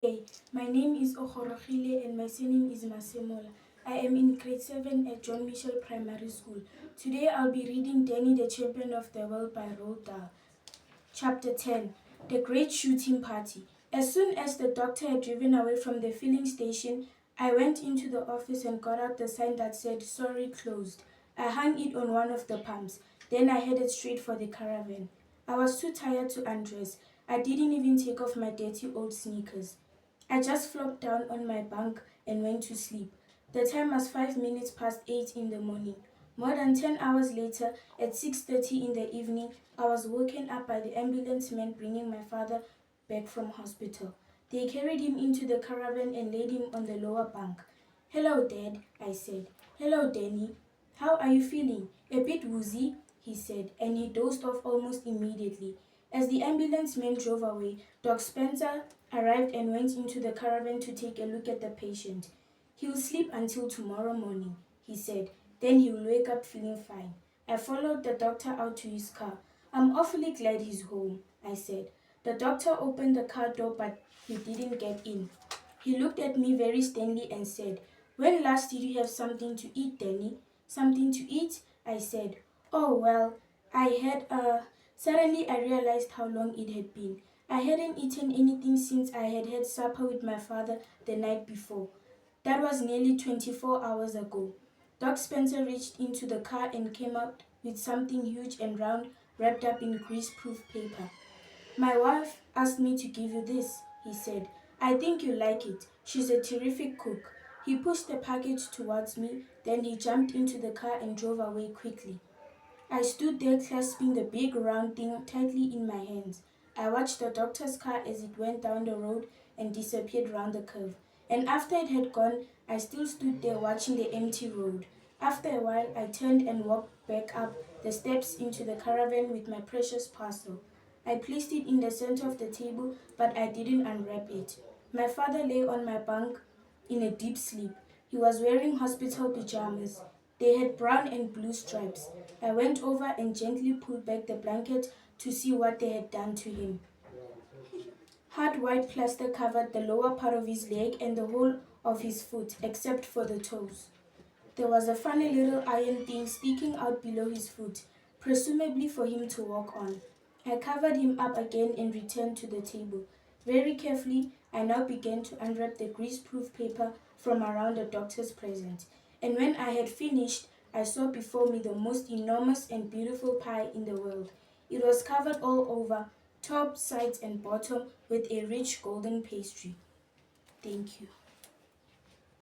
Hey, my name is Ogorogile and my surname is Masemola. I am in grade 7 at John Mitchell Primary School. Today I'll be reading Danny the Champion of the World by Roald Dahl. Chapter 10. The Great Shooting Party. As soon as the doctor had driven away from the filling station, I went into the office and got out the sign that said, "Sorry, closed." I hung it on one of the pumps. Then I headed straight for the caravan. I was too tired to undress. I didn't even take off my dirty old sneakers. I just flopped down on my bunk and went to sleep. The time was 5 minutes past 8 in the morning. More than 10 hours later, at 6:30 in the evening, I was woken up by the ambulance men bringing my father back from hospital. They carried him into the caravan and laid him on the lower bunk. "Hello, Dad," I said. "Hello, Danny. How are you feeling?" "A bit woozy," he said, and he dozed off almost immediately. As the ambulance men drove away, Doc Spencer arrived and went into the caravan to take a look at the patient. "He'll sleep until tomorrow morning," he said. "Then he'll wake up feeling fine." I followed the doctor out to his car. "I'm awfully glad he's home," I said. The doctor opened the car door, but he didn't get in. He looked at me very sternly and said, "When last did you have something to eat, Danny?" "Something to eat?" I said. "Oh, well, I had Suddenly I realized how long it had been. I hadn't eaten anything since I had had supper with my father the night before. That was nearly 24 hours ago. Doc Spencer reached into the car and came out with something huge and round wrapped up in grease-proof paper. "My wife asked me to give you this," he said. "I think you'll like it. She's a terrific cook." He pushed the package towards me, then he jumped into the car and drove away quickly. I stood there clasping the big round thing tightly in my hands. I watched the doctor's car as it went down the road and disappeared round the curve. And after it had gone, I still stood there watching the empty road. After a while, I turned and walked back up the steps into the caravan with my precious parcel. I placed it in the center of the table, but I didn't unwrap it. My father lay on my bunk in a deep sleep. He was wearing hospital pajamas. They had brown and blue stripes. I went over and gently pulled back the blanket to see what they had done to him. Hard white plaster covered the lower part of his leg and the whole of his foot, except for the toes. There was a funny little iron thing sticking out below his foot, presumably for him to walk on. I covered him up again and returned to the table. Very carefully, I now began to unwrap the grease-proof paper from around the doctor's present. And when I had finished, I saw before me the most enormous and beautiful pie in the world. It was covered all over, top, sides, and bottom, with a rich golden pastry. Thank you.